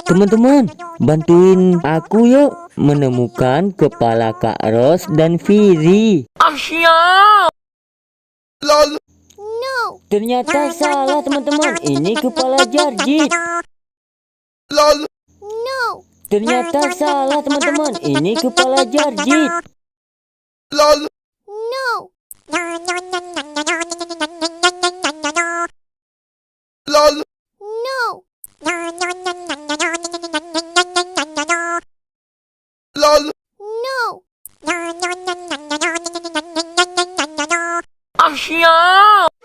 Teman-teman, bantuin aku yuk menemukan kepala Kak Ros dan Fizi. Ternyata salah teman-teman, ini kepala Jarjit. Ternyata salah teman-teman, ini kepala Jarjit. Asyik.